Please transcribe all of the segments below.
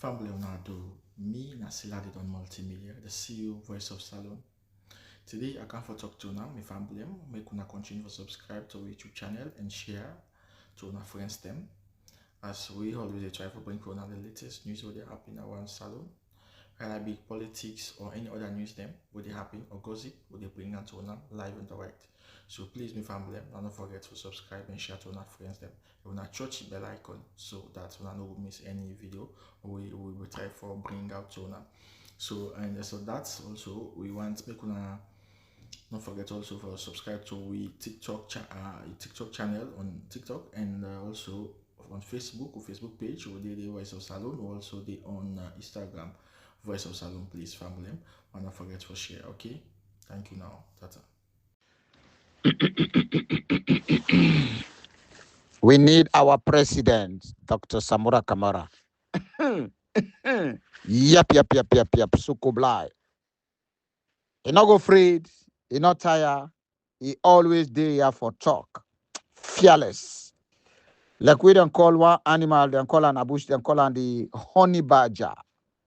Family Leonardo, me Nasila did on multimedia, the CEO voice of Salone. Today I come for talk to now, my family, make una continue to subscribe to our YouTube channel and share to our friends them. As we always try to bring for the latest news what they happen around Salone, whether it be politics or any other news them, what they happen or gossip, what they bring out to una live and direct. So please, my family, don't forget to subscribe and share to our friends them. You wanna touch the bell icon so that you no miss any video we will try for bring out to una. So that's also we want make una don't forget also for subscribe to we TikTok channel on TikTok and also on Facebook or Facebook page or the Voice of Salone or also the on Instagram Voice of Salone. Please family, and don't forget to share. Okay, thank you now. Tata. We need our president, Dr. Samura Kamara. Yep. Sukublai. He not go afraid. He not tired. He always there for talk. Fearless. Like we don't call one animal, they call an abush, they call on the honey badger.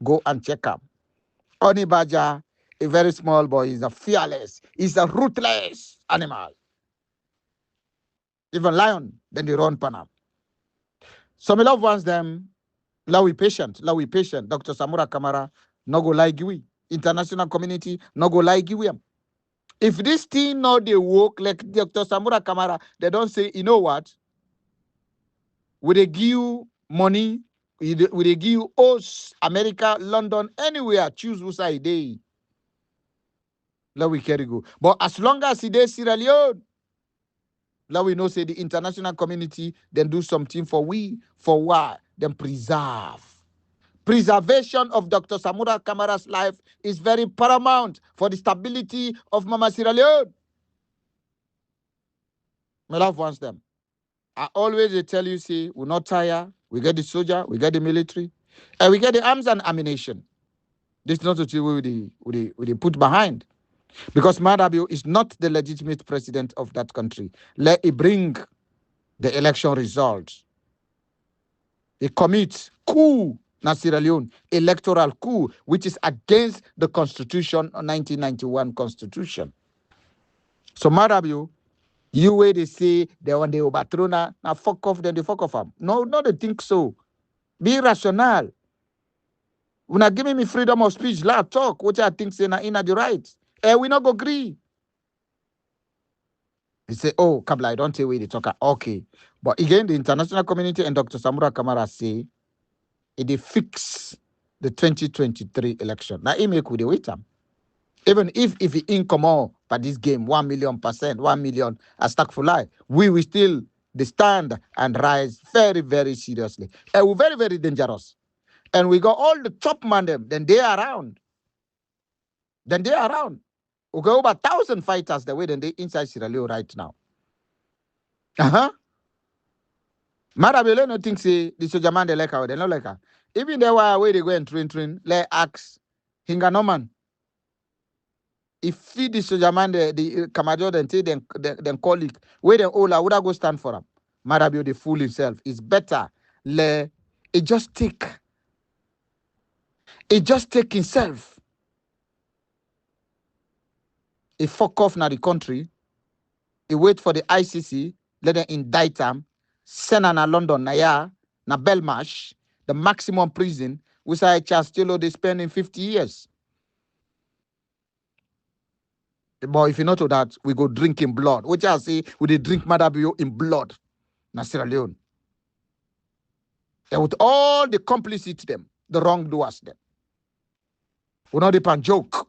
Go and check up. Honey badger, a very small boy, is a fearless. He's a ruthless animal. Even lion, then they run panam. Some loved ones them, we patient. Dr. Samura Kamara, no go like we. International community, no go like we. If this thing not they work like Dr. Samura Kamara, they don't say, you know what? Would they give you money? Would they give you us, America, London, anywhere? Choose who side they. Let we carry go. But as long as it is Sierra Leone, let we know say the international community then do something for we, for what? Then preserve. Preservation of Dr. Samura Kamara's life is very paramount for the stability of Mama Sierra Leone. My love wants them. I always tell you, see, we're not tired. We get the soldier, we get the military, and we get the arms and ammunition. This is not what we put behind. Because Maada is not the legitimate president of that country. Let it bring the election results. He commits coup na Sierra Leone, electoral coup, which is against the constitution, 1991 constitution. So Maada, you where they say they want the overthrow now fuck off, then they fuck off them. No, they think so. Be rational. When I give me freedom of speech, let talk, what I think say na in the right. We not go agree. He say, oh, Kabla, I don't say where they talk. Okay. But again, the international community and Dr. Samura Kamara say they fix the 2023 election. Now, he make with the wait time. Even if he income by this game, 1,000,000%, 1 million, a stack for life, we will still stand and rise very, very seriously. And we're very, very dangerous. And we got all the top man them, then they are around. We got over 1,000 fighters the way they inside Sierra Leone right now. Marabele no think say the soldier man they like her, they not like her. Even they were where they go and train, let ask Hinga no man. If feed the soldier man the Kamajo then say then colleague, where then all would I go stand for him? Marabele the fool himself. It's better it just take himself. He fuck off now the country. He wait for the ICC, let them indict him, send him to London, na Belmarsh, the maximum prison, which I Chastelo they spend in 50 years. But if you not to that, we go drink in blood. Which I say, we they drink Madabio in blood. Na Sierra Leone. And with all the complicity them, the wrongdoers them. We not depend joke.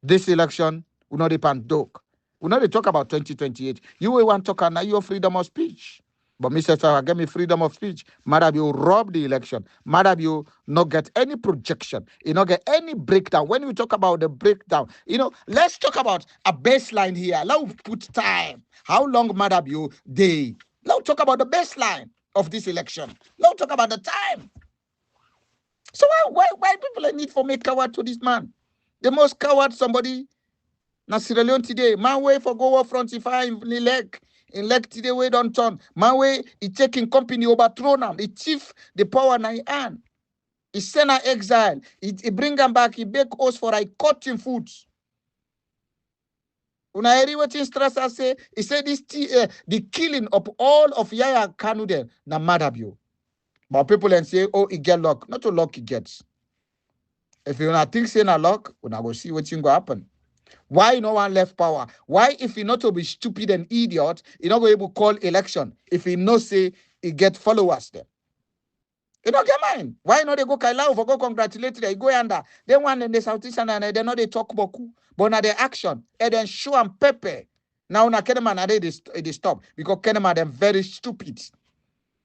This election, we not depend joke. We not talk about 2028. You will want to talk about your freedom of speech. But Mr. Sarah, give me freedom of speech. Madabio rob the election. Madabio not get any projection. You not get any breakdown. When we talk about the breakdown, let's talk about a baseline here. Let's put time. How long Madabio day? Let's talk about the baseline of this election. Let's talk about the time. So why people need for make coward to this man? The most coward somebody. Na Sierra Leone today, man way for go up front if I elect today way don't turn. Man way he taking company overthrown him. He chief the power na hand. He send her exile. He bring them back. He bake us for I cut him food. When I hear what Strasser say, he said this the killing of all of Yaya Kanu there, na madabio. But people then say, oh, he get luck. Not to luck he gets. If you not think say na luck, we not go see what's going to happen. Why no one left power? Why if he not to be stupid and idiot, he not go able to call election? If he no say he get followers there. You don't get mine. Why not they go Kailao for go congratulate them? Go under. They want in the Southeastern and they know they talk boku. But now the action. And then show and pepe. Now na Kenema na they stop. Because Kenema them very stupid.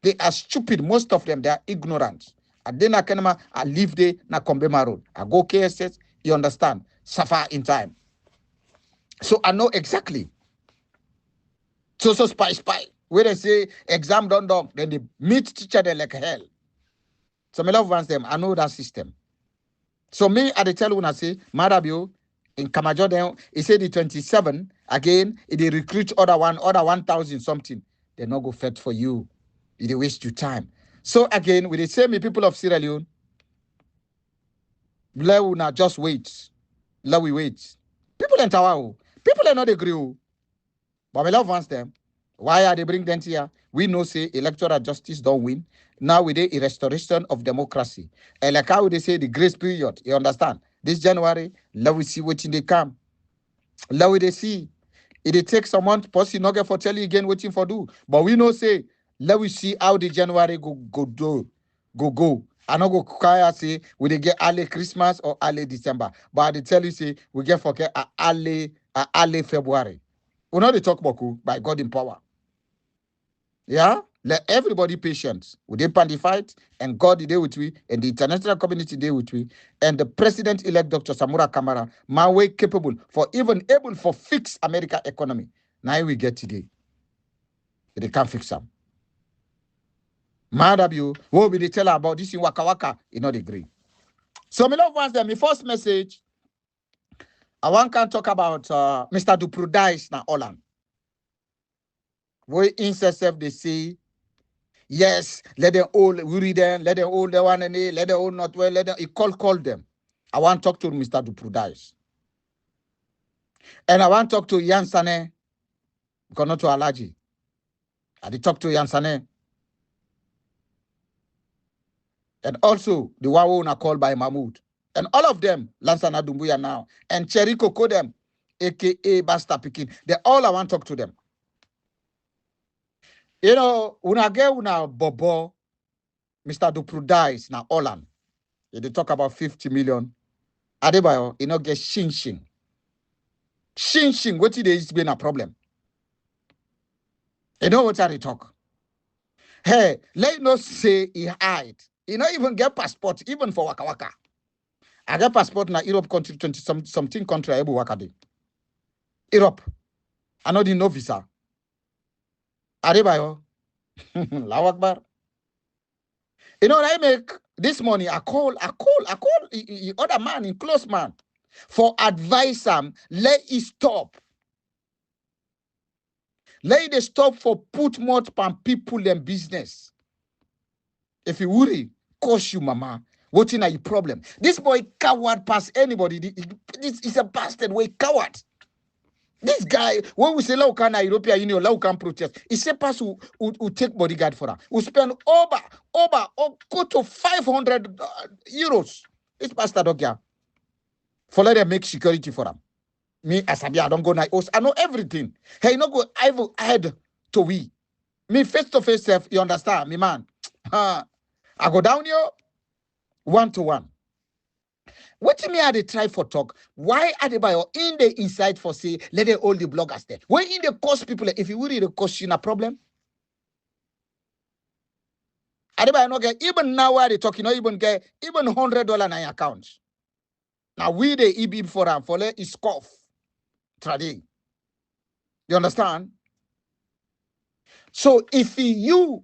They are stupid. Most of them, they are ignorant. And then na Kenema, I live there na Kombema Road. I go KSS, you understand. Suffer in time. So I know exactly. So spy. Where they say exam done, then they meet teacher they like hell. So my love ones them, I know that system. So me, I tell when I say, Madabio, in Kamajo, then he said the 27, again, they recruit other 1,000 something. They not go fed for you. They waste your time. So again, with the same people of Sierra Leone, let we not just wait. Let we wait. People in Tawao, people are not agree. But my love wants them. Why are they bring them here? We know say electoral justice don't win. Now we did a restoration of democracy. And like how they say the grace period, you understand? This January, let we see what in they come. Let we they see. It take someone possibly not get for tell you again waiting for do. But we know say, let we see how the January go. I not go cry say we they get early Christmas or early December. But I tell you say we get forget early February. We know they talk about by God in power. Yeah, let everybody patient. We dey pan the fight, and God is with we, and the international community dey with we, and the president-elect Dr. Samura Kamara, man way capable for even able for fix America economy. Now we get today. They can't fix them. Mad you, what will they tell her about this in Waka Waka? You not agree. So my love ones them, my first message, I want to talk about Mr. Duprudais na Holland. Where incest they say, yes, let them all read them, let them all the one and let them all not well, let them call them. I want to talk to Mr. Duprudais. And I want to talk to Yansane, because not to Alaji. I did talk to Yansane. And also the one who are called by Mahmoud. And all of them, Lansana Dumbuya now, and Cheriko Kodem, aka Basta Pikin. They all I want to talk to them. You know, una bobo, Mr. Duprudais na Holland. They talk about 50 million. Adebayo, you know, get shin. What it is been a problem. You know what they talk? Hey, let us say he hide. He not even get passport, even for Waka Waka. I get passport na Europe country, 20 something country I able waka dey. Europe. I know the no visa. Adebayo. Lawakbar. You know what I make this morning? I call the other man in close man for advice let it stop. Let it stop for put more pan people in business. If you worry, cost you mama. What in a problem? This boy coward past anybody. This is a bastard way coward. This guy, when we say Laukana European Union, Laukan protest, it's a person who take bodyguard for her, who spend over, or go to 500 euros. This pastor dog here. For let them make security for them. Me, Asabi, I don't go night. I know everything. Hey, no go, I will add to we. Me face to face self, you understand, me man. I go down here, 1-to-1. What me are they try for talk? Why are they by in the inside for say let they all the bloggers there? When in the cost people, if you really the cost you a problem? Are they by not get even now where they talking, not even get even $100 in your account. Now we the EB for them for let is scoff. Trading. You understand? So if you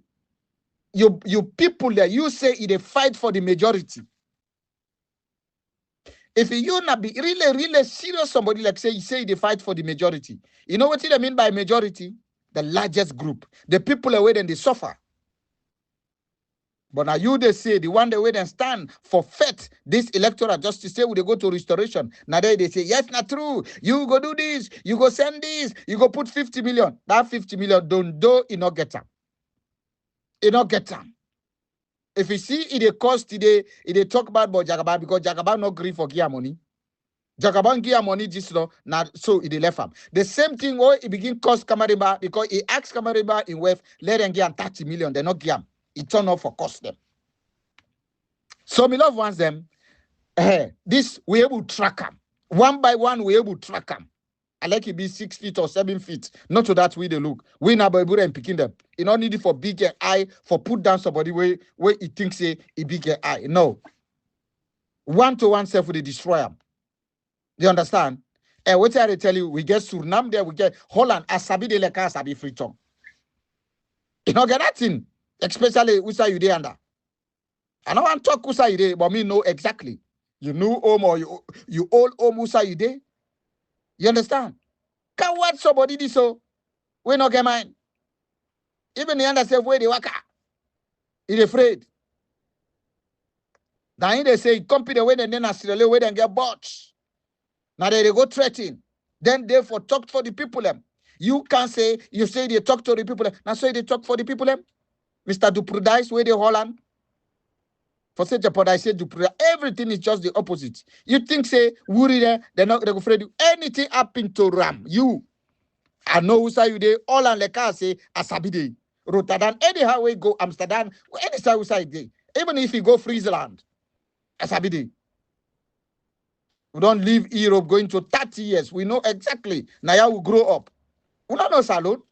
people there, you say they fight for the majority. If you not be really serious, somebody like say they fight for the majority. You know what I mean by majority? The largest group. The people away then they suffer. But now you they say the one they wait and stand for fet this electoral justice say we they go to restoration. Now they say yes, not true. You go do this, you go send this, you go put 50 million. That 50 million don't do it not get them. It not get them. If you see it, they cost today, it talk about Jagaban because Jagaban not agree for Gia money. Jagaban Gia money this law, now so it left him. The same thing, oh, it begin cost Kamariba because he asked Kamariba in wealth, let them give 30 million, they not give him. It turn off for cost them. So me love ones them. This we able to track them. One by one, we able to track them. I like it be 6 feet or 7 feet. Not to that way they look. We now by and picking them. You don't need it for big eye for put down somebody where he thinks a big eye. No. 1-to-1 self will destroy them. You understand? And what I tell you, we get Suriname there, we get Holland, Asabi de Leka, Asabi free tongue. You know, get that thing. Especially Usa you there under. I don't want to talk Usa you there, but me know exactly. You know home or you old home Usa you there. You understand? Can what somebody this so we not get mine. Even the understand where they work. He's afraid. Now they say company where they then Sierra Leone where they get bought. Now they go threaten. Then they for talk for the people them. You can't say you say they talk to the people. Now say they talk for the people them. Mr. Duprudise where they Holland. For such a pod, I say Duprudise. Everything is just the opposite. You think say worry there, they're not they go afraid you. Anything happen to Ram, you. I know who say you there. All and like I say Asabide. Rotterdam. Anyhow we go Amsterdam. Any side we say there. Even if you go Friesland. Asabide. We don't leave Europe going to 30 years. We know exactly. Now we grow up. We don't know Salone.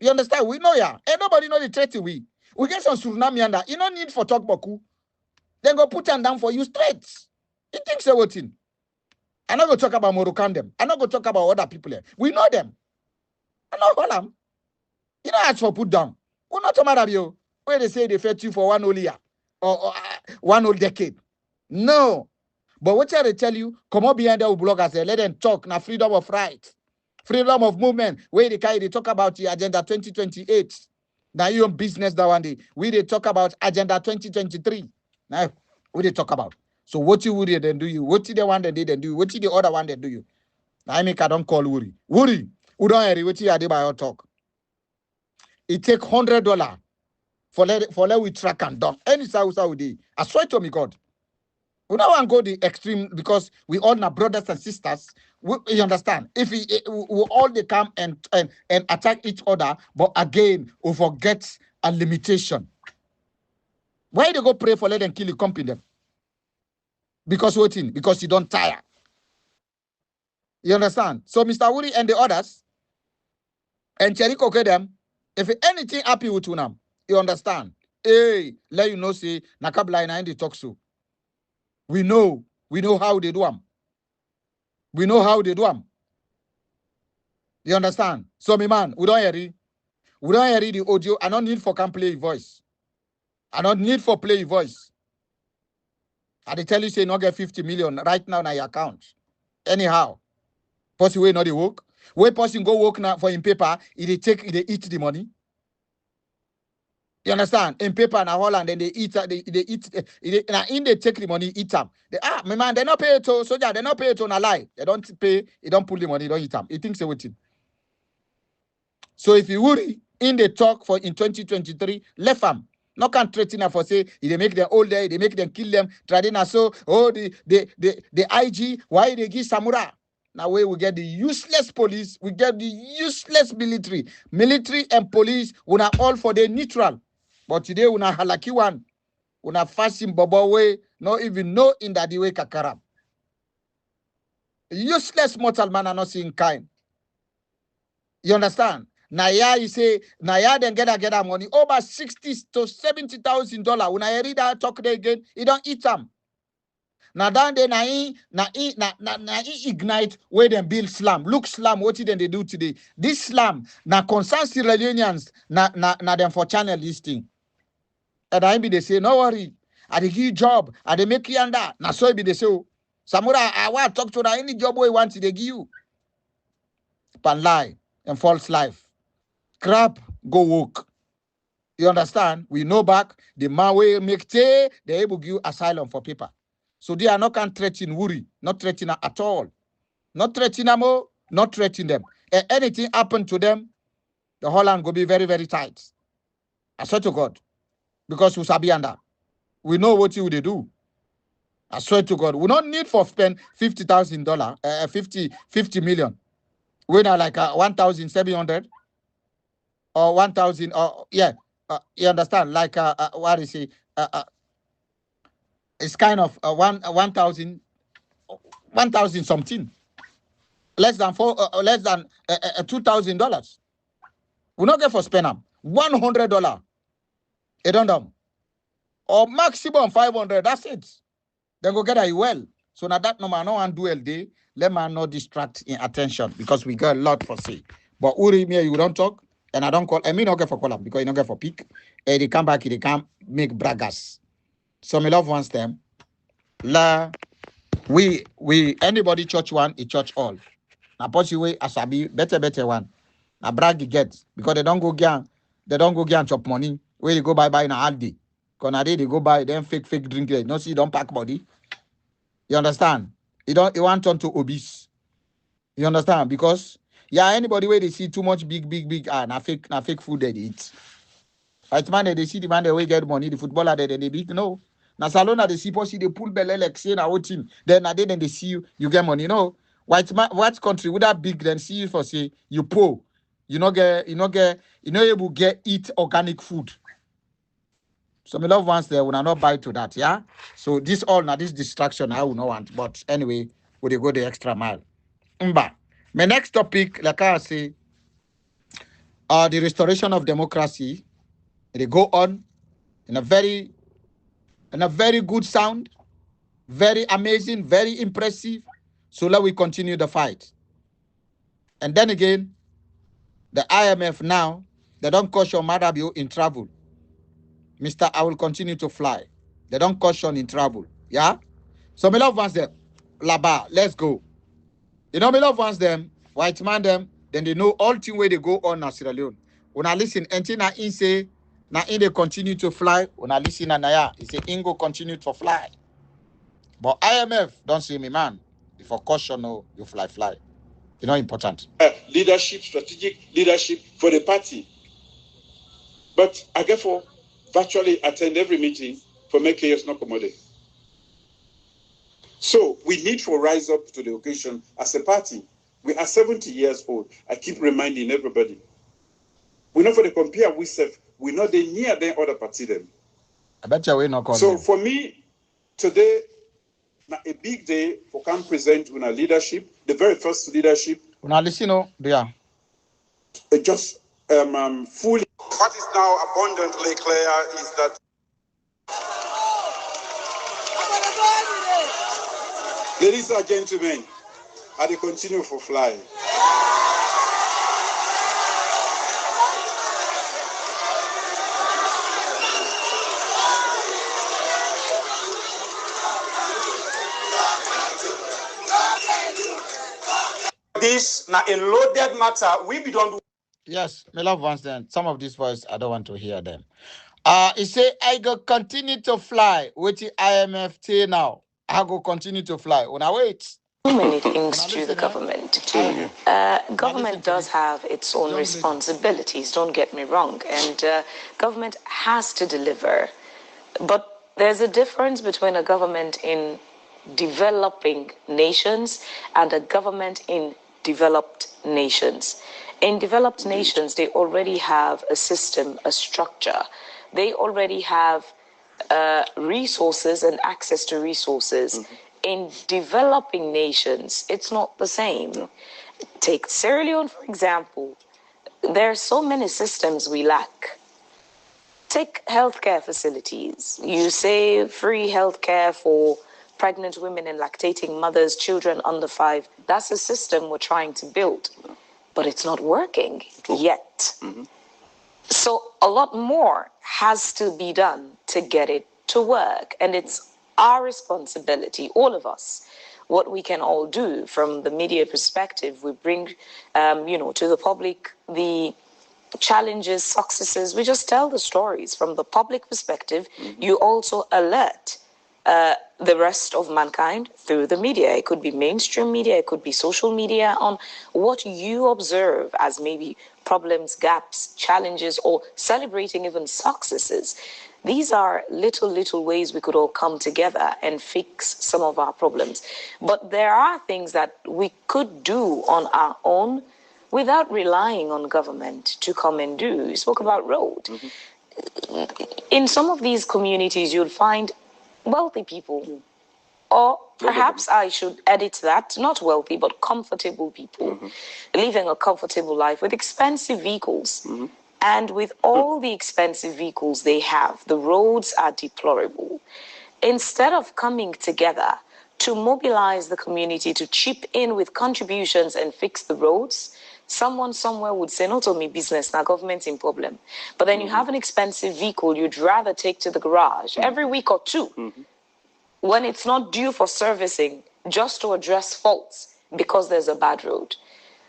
You understand? We know ya. Ain't nobody know the threat we. We get some Suriname and that. You don't need for talk Boku. Then go put them down for you straight. You think so what in? I'm not going to talk about Moroccan them. I'm not going to talk about other people here. We know them. I know all them. You know ask for put down. We're not talking about you. Where they say they fed you for one whole year. Or one whole decade. No. But what I tell you, come up behind the bloggers and let them talk. Now freedom of right. Freedom of movement. Where they talk about the agenda 2028. Now you own business that one day. We they talk about agenda 2023. Now we they talk about. So what you would then do you? What the one that they then do? What the other one that do you? Now I make I don't call worry. Worry. We don't hear what you by your talk. It take $100 for let we track and down. Any South Saudi. I swear to me God. We don't want to go the extreme because we all are brothers and sisters. You understand? If we all they come and attack each other, but again, we forget a limitation. Why they go pray for let them kill you, company them? Because waiting, because you don't tire. You understand? So Mr. Wuri and the others, and Cheriko okay them, if anything happy with Unam, you understand? Hey, let you know, say, Nakabla and the talk so. We know how they do them. We know how they do them. You understand? So, me man, we don't hear it. We don't hear the audio. I don't need for can play voice. I don't need for play voice. I they tell you say not get 50 million right now in your account. Anyhow, person way not the work. Where person go work now for in paper, they eat the money. You understand? In paper na Holland, then they eat now in they take the money, eat them. My man, they not pay it to soldier, they not pay it on a lie. They don't pay, they don't pull the money, they don't eat them. He thinks everything. So if you worry in the talk for in 2023, left them. No can threaten for say they make them old day, they make them kill them. Tradina so the IG, why they give samurai? Now we get the useless police, we get the useless military. Military and police we are all for the neutral. But today we are halaki one. We are fasting bobo way, not even know in that the way kakara. Useless mortal man are not seeing kind. You understand? Now yeah, you say, now yeah, then get money over $60,000 to $70,000. When I read that talk there again, you don't eat them. Now down there, na ignite where them build slum. Look slum, what did they do today? This slum, na concern Sierra Leoneans, na them for channel listing. And I be they say, no worry, I dey give you job, I dey make you and that. Now so it be they say, oh, Samura, I want to talk to that any job we want, they give you. Pan lie and false life. Crap, go work. You understand? We know back the man will make they able to give asylum for people. So they are not can threaten Wuri, not threaten at all. Not threaten them, not threaten them. Anything happen to them, the Holland will be very, very tight. I swear to God. Because we sabi under. We know what you would do. I swear to God. We don't need for spend $50,000, 50 million. We are like 1,700 or 1,000 or yeah. You understand? Like what is it? It's kind of 1,000 something. Less than $2,000. We not get for spend them. $100. You don't know. Or maximum 500. That's it. Then go get a well. So now that no man no one do LD, let man not distract in attention because we got a lot for say. But Uri me you don't talk and I don't call. I mean not get for call up because you don't get for pick. They come back, they can't make bragas. So my love wants them. La we anybody church one, a church all. Now push way asabi better one. Now brag get because they don't go gang chop money. Where they go buy in a hard day. Because now they go buy them fake drink there. No see don't pack body. You understand? You want turn to obese. You understand? Because anybody where they see too much big na fake food they eat. Right man, they see the man they will get money, the footballer they big no. Na Salone they see possibly they pull belly like say na what team. Then they see you get money. No. White country with that big then see you for say you poor. You not able get eat organic food. So my loved ones there will not buy to that, yeah. So this distraction I will not want. But anyway, we they go the extra mile. My next topic, like I say, the restoration of democracy. They go on in a very good sound, very amazing, very impressive. So let we continue the fight. And then again, the IMF now, they don't caution Maada in travel. Mr. I will continue to fly. They don't caution in travel. Yeah? So my love ones them, Laba, let's go. You know, my love ones them, white man them, then they know all thing where they go on na Sierra Leone. When I listen, until na in say, na in they continue to fly. When I listen na ya, he say Ingo continue to fly. But IMF don't say me man. If for caution no, you fly. You know important. Leadership, strategic leadership for the party. But I therefore virtually attend every meeting for make chaos not commodity. So we need to rise up to the occasion as a party. We are 70 years old. I keep reminding everybody. We know for the compare we serve, we know they near the other party them. I bet you we not call So them. for me, today, a big day for come present with our leadership, the very first leadership. When I listen, yeah. Just fully. What is now abundantly clear is that ladies and gentlemen, I will continue for flying. This now a loaded matter. We be don't. Yes, my love ones then. Some of these voice I don't want to hear them. He say I go continue to fly with the IMF now. I go continue to fly. When I wait. So many things to the government. Government does have its own responsibilities, don't get me wrong, and government has to deliver. But there's a difference between a government in developing nations and a government in developed nations. In developed nations, they already have a system, a structure. They already have resources and access to resources. Mm-hmm. In developing nations, it's not the same. Take Sierra Leone, for example. There are so many systems we lack. Take healthcare facilities. You say free healthcare for pregnant women and lactating mothers, children under 5. That's a system we're trying to build, but it's not working yet. Mm-hmm. So a lot more has to be done to get it to work. And it's our responsibility, all of us, what we can all do from the media perspective. We bring, to the public the challenges, successes. We just tell the stories from the public perspective. You also alert the rest of mankind through the media. It could be mainstream media, it could be social media, on what you observe as maybe problems, gaps, challenges, or celebrating even successes. These are little ways we could all come together and fix some of our problems. But there are things that we could do on our own without relying on government to come and do. You spoke about road. In some of these communities, you'll find wealthy people, or perhaps I should edit that, not wealthy, but comfortable people, living a comfortable life with expensive vehicles. And with all the expensive vehicles they have, the roads are deplorable. Instead of coming together to mobilize the community to chip in with contributions and fix the roads, someone somewhere would say, not only business, now government's in problem. But then you have an expensive vehicle you'd rather take to the garage every week or two when it's not due for servicing, just to address faults because there's a bad road.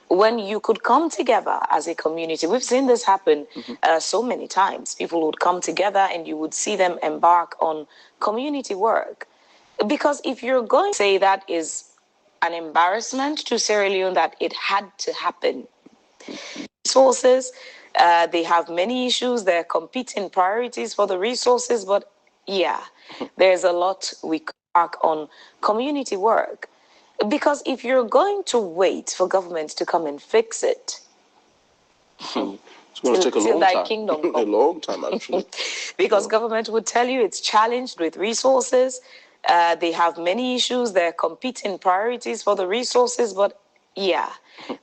When you could come together as a community, we've seen this happen so many times. People would come together and you would see them embark on community work. Because if you're going to say that is an embarrassment to Sierra Leone, that it had to happen. Resources, they have many issues, they're competing priorities for the resources, but yeah, there's a lot we could work on community work. Because if you're going to wait for government to come and fix it, it's going to take a long time. Kingdom a long time, actually. Because government would tell you it's challenged with resources. They have many issues. They're competing priorities for the resources. But yeah,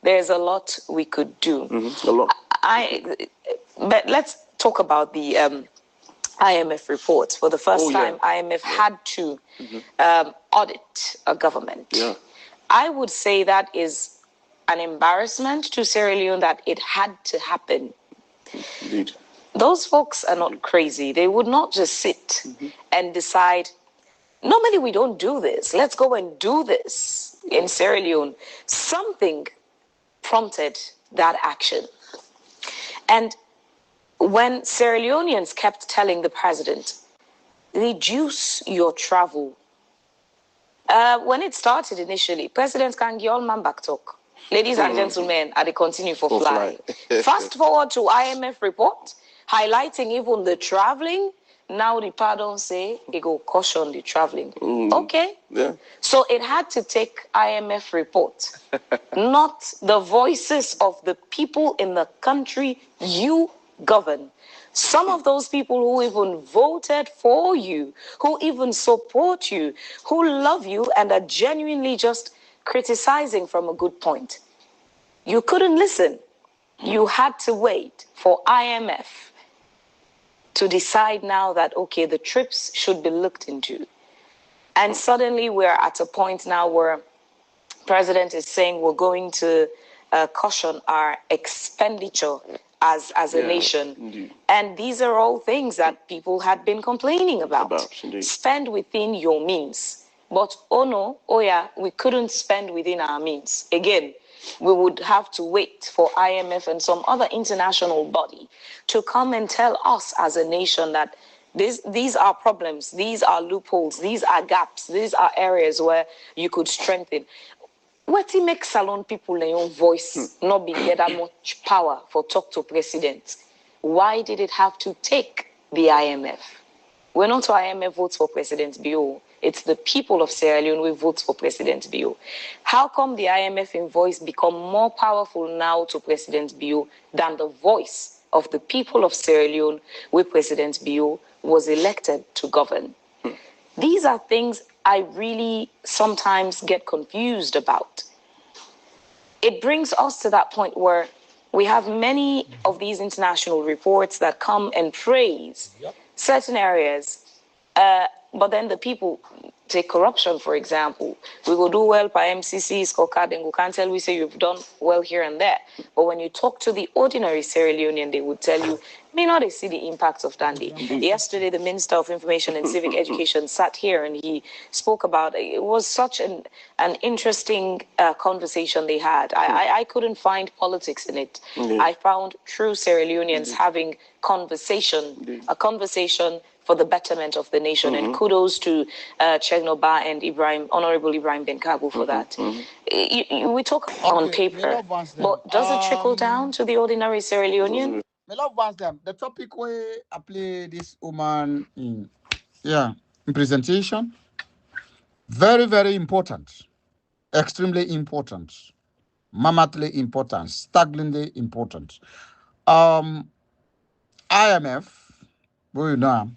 there's a lot we could do. A lot. But let's talk about the IMF report. For the first time, IMF had to audit a government. Yeah. I would say that is an embarrassment to Sierra Leone, that it had to happen. Indeed. Those folks are not crazy. They would not just sit and decide, normally we don't do this. Let's go and do this in Sierra Leone. Something prompted that action. And when Sierra Leoneans kept telling the president, reduce your travel. When it started initially, President Kangiol Mambak talk. Ladies and gentlemen, I continue for fly. Fast forward to IMF report, highlighting even the traveling. Now the pardon say, it go caution the traveling. Okay. Yeah. So it had to take IMF report, not the voices of the people in the country you govern. Some of those people who even voted for you, who even support you, who love you and are genuinely just criticizing from a good point. You couldn't listen. You had to wait for IMF to decide now that, okay, the trips should be looked into. And suddenly we're at a point now where President is saying we're going to caution our expenditure as a nation. Indeed. And these are all things that people had been complaining about. Spend within your means. But oh no, oh yeah, we couldn't spend within our means. Again, we would have to wait for IMF and some other international body to come and tell us as a nation that these are problems, these are loopholes, these are gaps, these are areas where you could strengthen. What it makes Salone people their own voice not be get that much power for talk to president? Why did it have to take the IMF? We're not to IMF votes for President Bio. It's the people of Sierra Leone who votes for President Bio. How come the IMF in voice become more powerful now to President Bio than the voice of the people of Sierra Leone where President Bio was elected to govern? These are things I really sometimes get confused about. It brings us to that point where we have many of these international reports that come and praise certain areas, but then the people take corruption, for example. We will do well by MCC, scorecard, and we can't tell we say you've done well here and there. But when you talk to the ordinary Sierra Leonean, they would tell you, may not see the impacts of Dandy. Yesterday, the Minister of Information and Civic Education sat here and he spoke about it. It was such an interesting conversation they had. I couldn't find politics in it. I found true Sierra Leoneans having a conversation for the betterment of the nation. And kudos to Chegnoba and Honorable Ibrahim Benkabu for that. We talk on paper, but does it trickle down to the ordinary Sierra Leonean? Me love once them. The topic where I play this woman in presentation, very, very important, extremely important, mammothly important, staggeringly important. IMF, we know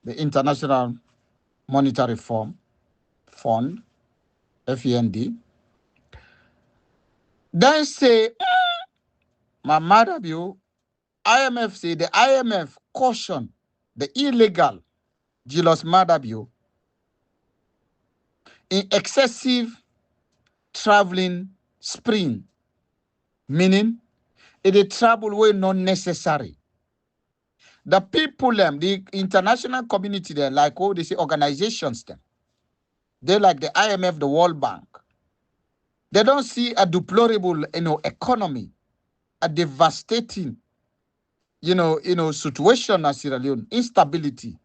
the International Monetary Fund, FEND. Then say, my mother view, IMF say the IMF caution the illegal Julius Madabio in excessive traveling spree, meaning it is travel way not necessary. The people the international community there, like they say organizations them, they like the IMF, the World Bank. They don't see a deplorable economy, a devastating situation as Sierra Leone, instability,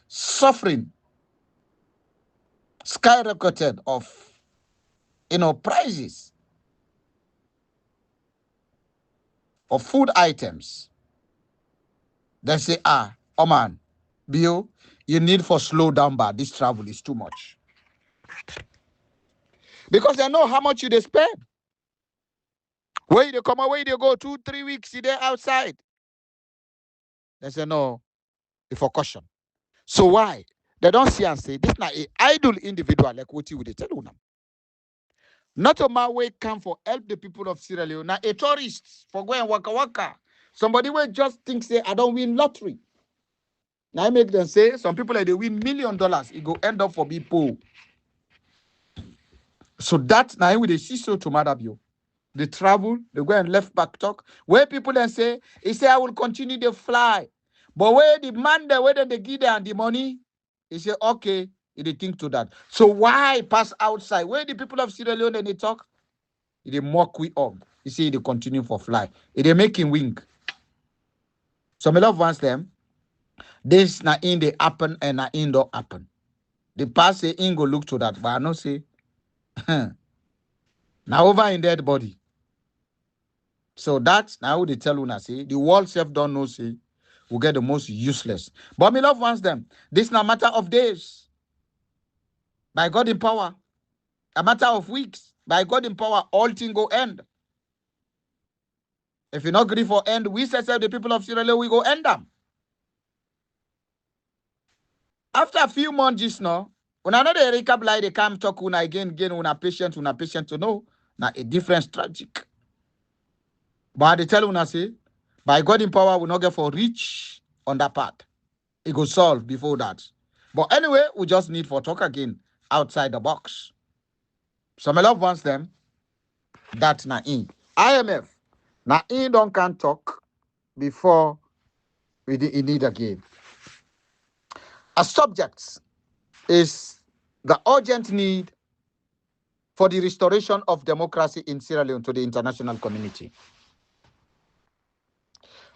suffering, skyrocketed of prices of food items. They say, oh man, Bio, you need for slow down, but this travel is too much. Because they know how much you they spend. Where they come away, they go 2-3 weeks, they're outside. They say, no, it's for caution. So why? They don't see and say, this is not an idle individual like what you would tell them. Not a man way come for help the people of Sierra Leone. Now a tourist for going waka waka. Somebody will just think say, I don't win lottery. Now I make them say, some people like they win $1 million, it go end up for be poor. So that now with the see so to Madabio. They travel, they go and left back talk. Where people then say, he say, I will continue to fly. But where the man there, whether they give them the money, he say, okay, they think to that. So why pass outside? Where the people of Sierra Leone they talk? They mock we up. You see, they continue for fly. They making wing. So my love wants them. This na in the happen and na in don't happen. The past say in go look to that, but I not say now over in dead body. So that's now they tell una say the world self don't know say we get the most useless. But my love wants them. This not matter of days. By God in power. A matter of weeks. By God in power, all things go end. If you not agree for end, we say the people of Sierra Leone, we go end them. After a few months just now, when another recap like they come talk una again una patient to know now a different strategy. But they tell una say, by God in power, we not get for reach on that part. It go solve before that. But anyway, we just need for talk again outside the box. So my love wants them. That's na in. IMF. Na in don't can talk before we need again. A subject is the urgent need for the restoration of democracy in Sierra Leone to the international community.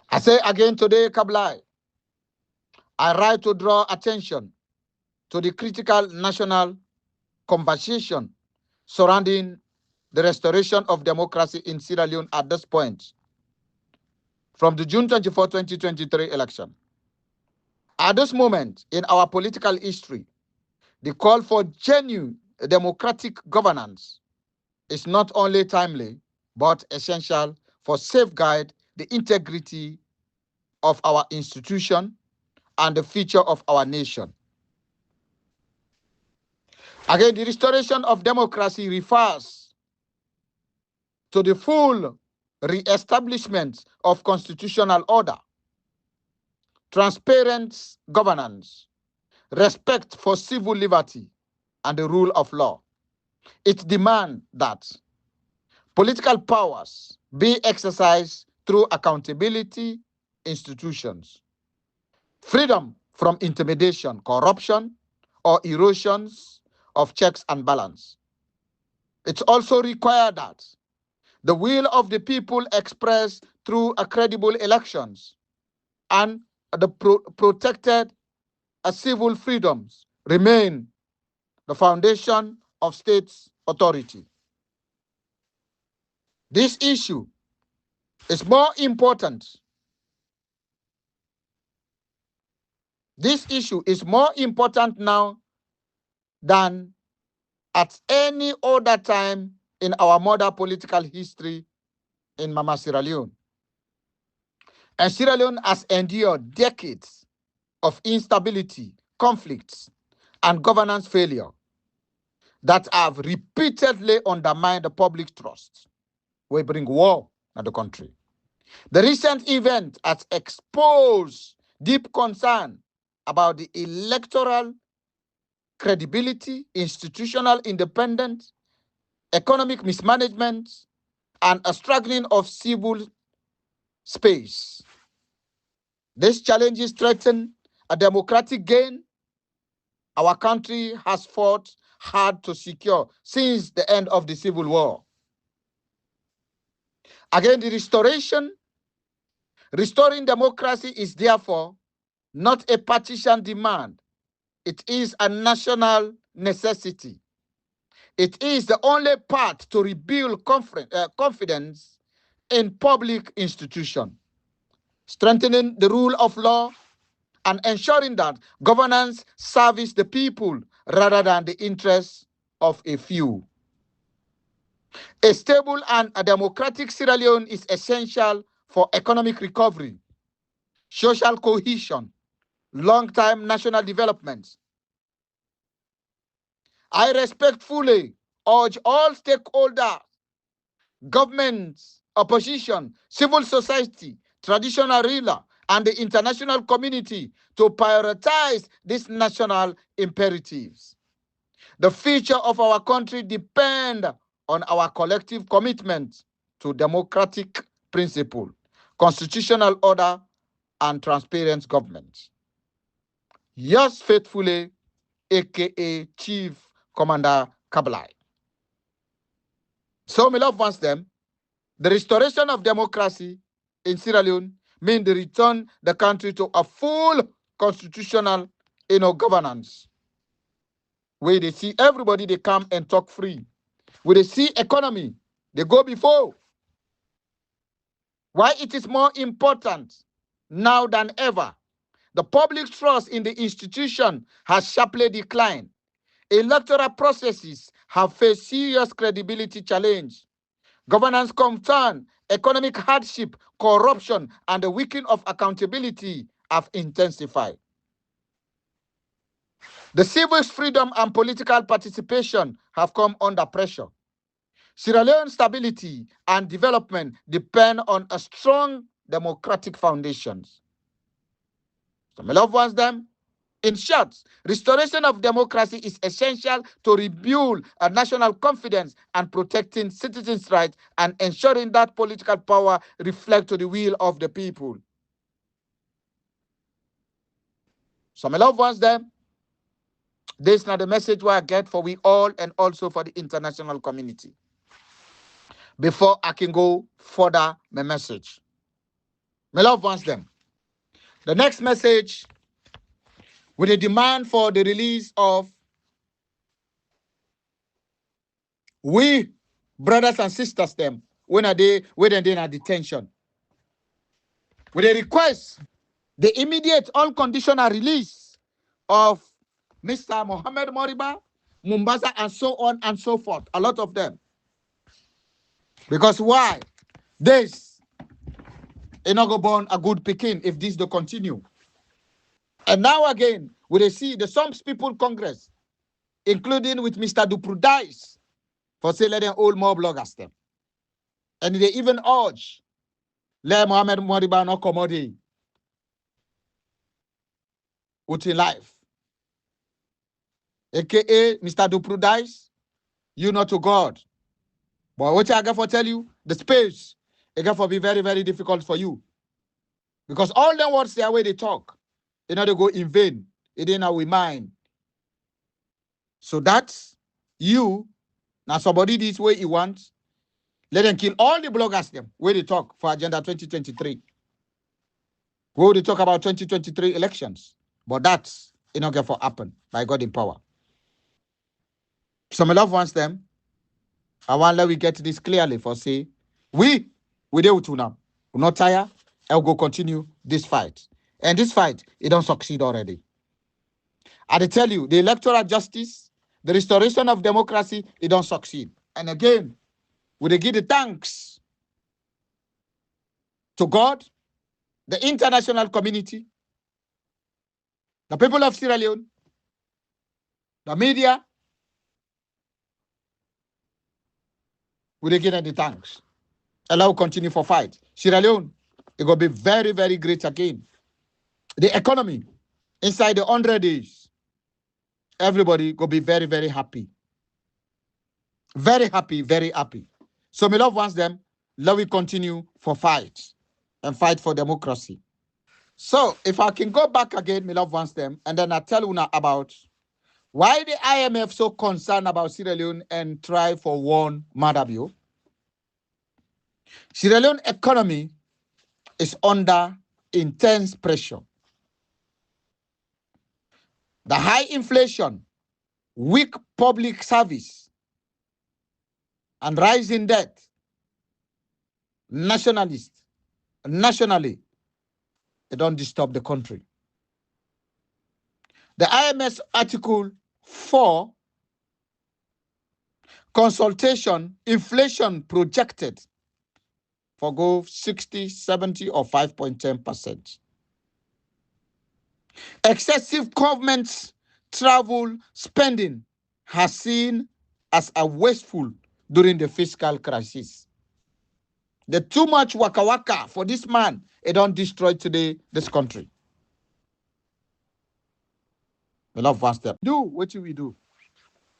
I say again today, Kablai, I write to draw attention to the critical national conversation surrounding the restoration of democracy in Sierra Leone at this point from the June 24, 2023 election. At this moment in our political history, the call for genuine democratic governance is not only timely, but essential for safeguard the integrity of our institution and the future of our nation. Again, the restoration of democracy refers to the full re-establishment of constitutional order, transparent governance, respect for civil liberty, and the rule of law. It demands that political powers be exercised through accountability institutions, freedom from intimidation, corruption, or erosions of checks and balance. It's also required that the will of the people expressed through a credible elections and the protected civil freedoms remain the foundation of states' authority. This issue is more important. This issue is more important now than at any other time in our modern political history in Mama Sierra Leone. And Sierra Leone has endured decades of instability, conflicts, and governance failure that have repeatedly undermined the public trust. We bring war to the country. The recent event has exposed deep concern about the electoral credibility, institutional independence, economic mismanagement, and a struggling of civil space. These challenges threaten a democratic gain our country has fought hard to secure since the end of the Civil War. Again, restoring democracy is therefore not a partisan demand. It is a national necessity. It is the only path to rebuild confidence in public institutions, strengthening the rule of law, and ensuring that governance serves the people rather than the interests of a few. A stable and a democratic Sierra Leone is essential for economic recovery, social cohesion, long-term national development. I respectfully urge all stakeholders, governments, opposition, civil society, traditional ruler, and the international community to prioritize these national imperatives. The future of our country depends on our collective commitment to democratic principle, constitutional order, and transparent government. Yours faithfully, aka Chief Commander Kablai. So, my loved ones, the restoration of democracy in Sierra Leone means the return the country to a full constitutional governance, where they see everybody, they come and talk free. Where they see economy, they go before. Why it is more important now than ever? The public trust in the institution has sharply declined. Electoral processes have faced serious credibility challenge. Governance concern, economic hardship, corruption, and the weakening of accountability have intensified. The civil freedom and political participation have come under pressure. Sierra Leone's stability and development depend on a strong democratic foundations. So, my loved ones, in short, restoration of democracy is essential to rebuild a national confidence and protecting citizens' rights and ensuring that political power reflects to the will of the people. So, my loved ones, this is not the message I get for we all and also for the international community. Before I can go further my message, my loved ones, the next message with a demand for the release of we brothers and sisters when they in detention. With a request the immediate unconditional release of Mr. Mohammed Moriba, Mombasa, and so on and so forth. A lot of them. Because why? This is not going to born a good Pekin if this do continue. And now again, we see the some people Congress, including with Mr. Duprudais, for say let them all more bloggers them. And they even urge let Mohammed Moriba not commodity with life. aka Mr. Duprudise, you not to God. But what I got for tell you, the space, it got for be very, very difficult for you. Because all the words their way they talk, they not go in vain. It ain't our mind. So that's you. Now somebody this way he wants. Let them kill all the bloggers them where they talk for Agenda 2023. Where they talk about 2023 elections. But that's not going to happen by God in power. Some love wants them. I want let we get this clearly for say, we do to now. We're not tired. I'll go continue this fight. And this fight, it don't succeed already. I tell you, the electoral justice, the restoration of democracy, it don't succeed. And again, we give the thanks to God, the international community, the people of Sierra Leone, the media, we give them the thanks. Allow continue for fight. Sierra Leone, it will be very, very great again. The economy, inside the 100 days, everybody will be very, very happy. Very happy, very happy. So my love wants them, let we continue for fight and fight for democracy. So if I can go back again, my love wants them, and then I tell you now about why the IMF so concerned about Sierra Leone and try for one Maada. Sierra Leone economy is under intense pressure. The high inflation, weak public service, and rising debt, nationally, they don't disturb the country. The IMF Article 4, consultation, inflation projected for go 60, 70, or 5.10%. Excessive government travel spending has seen as a wasteful during the fiscal crisis. The too much waka waka for this man, it don't destroy today this country. We love one step. Do what we do.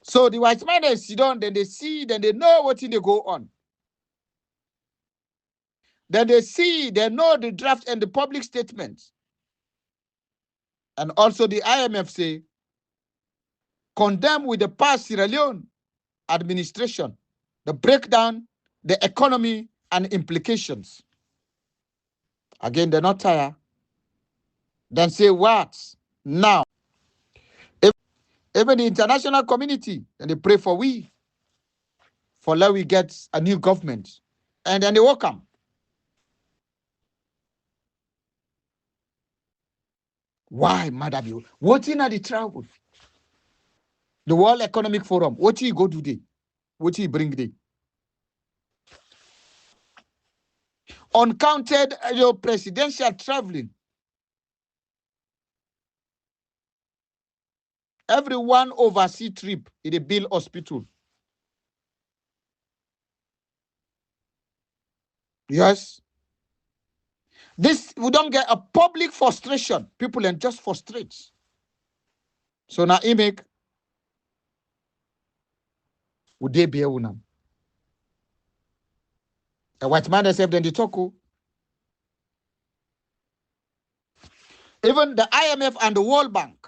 So the white man they sit down, then they see, then they know what they go on. Then they see, they know the draft and the public statements. And also the IMF say, condemn with the past Sierra Leone administration, the breakdown, the economy, and implications. Again, they're not tired. Then say what? Now, even the international community, and they pray for we, for let we get a new government. And then they welcome. Why, Madam? What in the travel? The World Economic Forum, what you go do there? What you bring there? Uncounted your presidential traveling. Every one overseas trip in the Bill Hospital. Yes. This, we don't get a public frustration. People and just frustrate. So now, Imek, would they be a woman? A white man has said, then the talk. Even the IMF and the World Bank,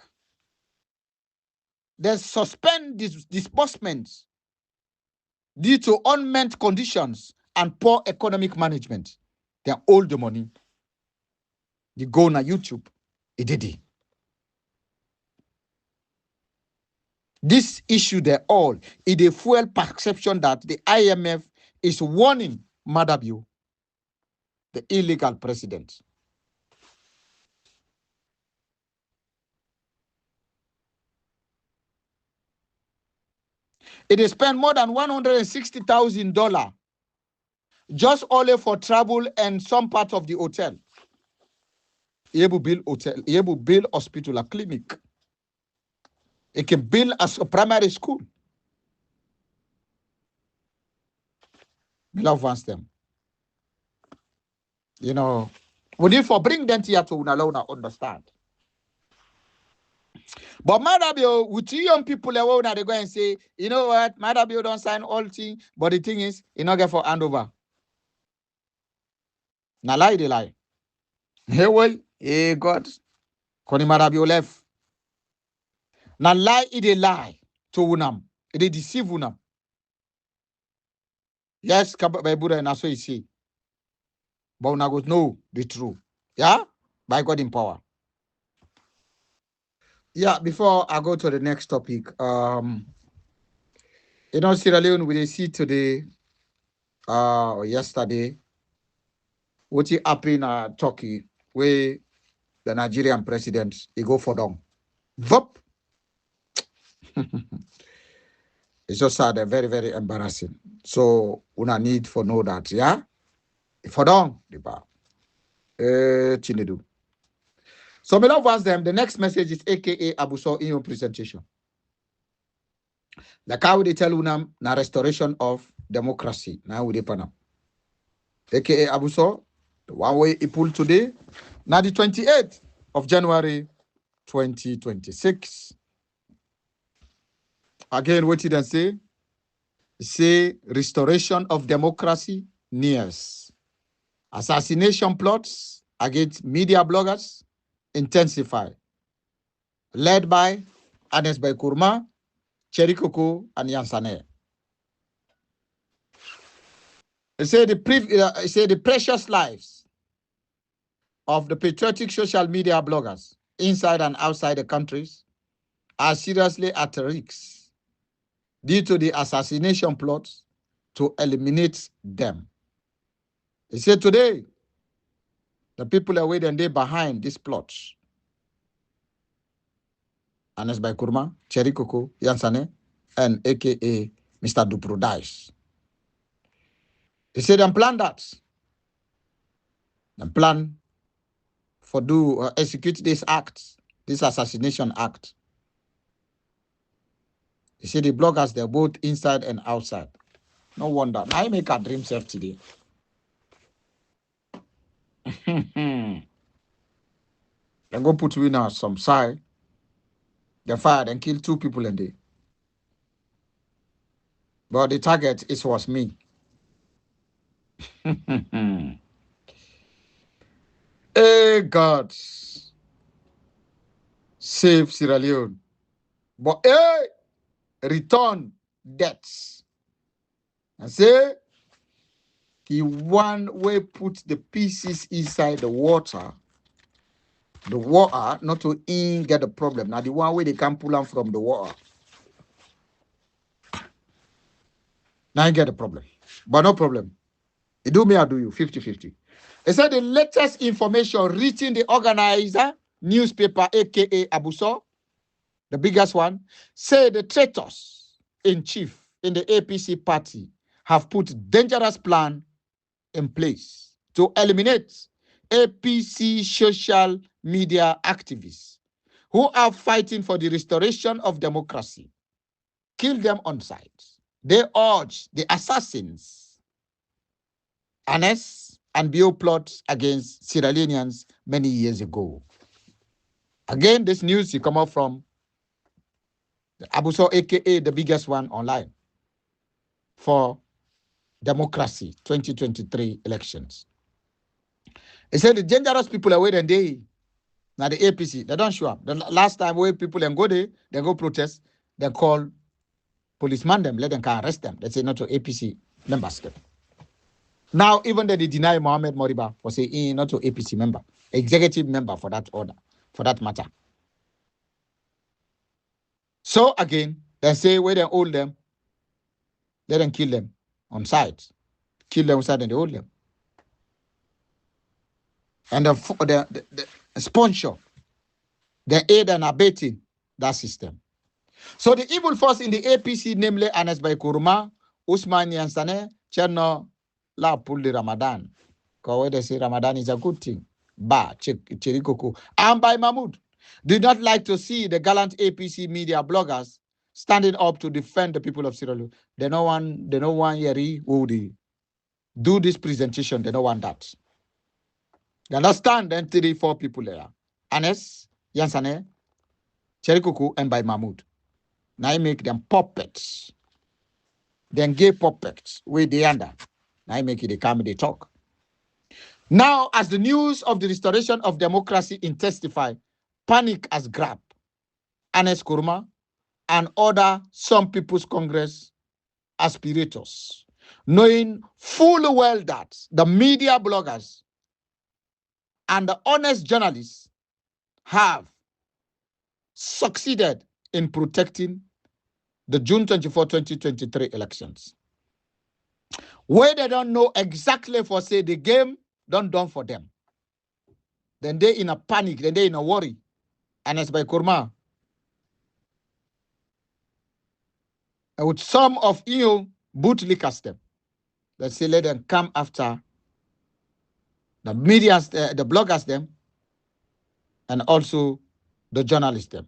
they suspend disbursements due to unmet conditions and poor economic management. They hold the money. They go on YouTube. It did it. This issue, they all, it a fuel perception that the IMF is warning Maada, the illegal president. It is spent more than $160,000 just only for travel and some part of the hotel. You build hotel, you build hospital, a clinic. It can build as a primary school. We love once them. You know, we need for bring them here to allow us understand. But Maada with two young people, they go and say, you know what, Maada don't sign all things, but the thing is, you not get for handover. Now lie, they lie. Hey, well, hey, God, Koni Maada left. Now lie, they lie to Unam. They deceive Unam. Yes, Kababura and so you see. But una go know the truth. Yeah? By God in power. Yeah, before I go to the next topic, Sierra Leone, we see today, or yesterday, what happened in Turkey, where the Nigerian president, he go for them. Vop. It's just sad and very, very embarrassing. So, una need for know that, yeah? For them, the bar. Chinedu. So, me love ask them, the next message is AKA Abuso in your presentation. Like how they tell Unam, na restoration of democracy. Now we depend AKA Abuso, the one way he pulled today, now the 28th of January 2026. Again, what did I say? Say restoration of democracy nears. Assassination plots against media bloggers intensify. Led by Anes Kurma, Cherikoko, and Yansane. They say the precious lives of the patriotic social media bloggers inside and outside the countries are seriously at risk due to the assassination plots to eliminate them. They say today, the people are waiting there behind these plots. Anes Kurma, Cherikoko, Yansane, and AKA Mr. Duprudais. They say they plan that. They plan for execute this act, this assassination act. You see the bloggers, they're both inside and outside. No wonder. I make a dream self today. They go put winner some side. They fired and killed 2 people in there. But the target was me. Hey God, save Sierra Leone. But hey, return debts. I say the one way put the pieces inside the water not to get the problem. Now the one way they can pull them from the water. Now I get the problem. But no problem. You do me, I do you, 50-50. It said the latest information reaching the organizer, newspaper, aka Abuso, the biggest one, say the traitors in chief in the APC party have put dangerous plan in place to eliminate APC social media activists who are fighting for the restoration of democracy. Kill them on sight. They urge the assassins, Anes and Bio plots against Sierra Leoneans many years ago. Again, this news you come up from the Abuso, aka the biggest one online for democracy 2023 elections. It said the dangerous people are waiting there. Now the APC, they don't show up. The last time where people then go there, they go protest, they call policeman them, let them can arrest them. They say not to APC members. Now, even though they deny Mohammed Moriba for saying not to APC member, executive member for that order, for that matter. So again, they say where they hold them, let them kill them on site. Kill them on site and they hold them. And the sponsor, the aid and abetting that system. So the evil force in the APC, namely Anes Kurma, Usman Yansane, Cherno, La Pulli Ramadan. Because they say Ramadan is a good thing. Cherikoko, and by Mahmoud, do not like to see the gallant APC media bloggers standing up to defend the people of Sierra Leone. They no one Yeri who do this presentation. They don't want that. You understand? Then 3-4 people there. Anes, Yansane, Cherikuku and by Mahmoud. Now I make them puppets. Then gay puppets with the under. Now I make it they come, they talk. Now, as the news of the restoration of democracy intensify, panic has grabbed Anes Kurma and other some People's Congress aspirators, knowing full well that the media bloggers and the honest journalists have succeeded in protecting the June 24, 2023 elections. Where they don't know exactly for say the game done for them. Then they in a panic, then they in a worry. And as by Kurma, with some of you bootlickers them, let's say let them come after the media, the bloggers them, and also the journalists them.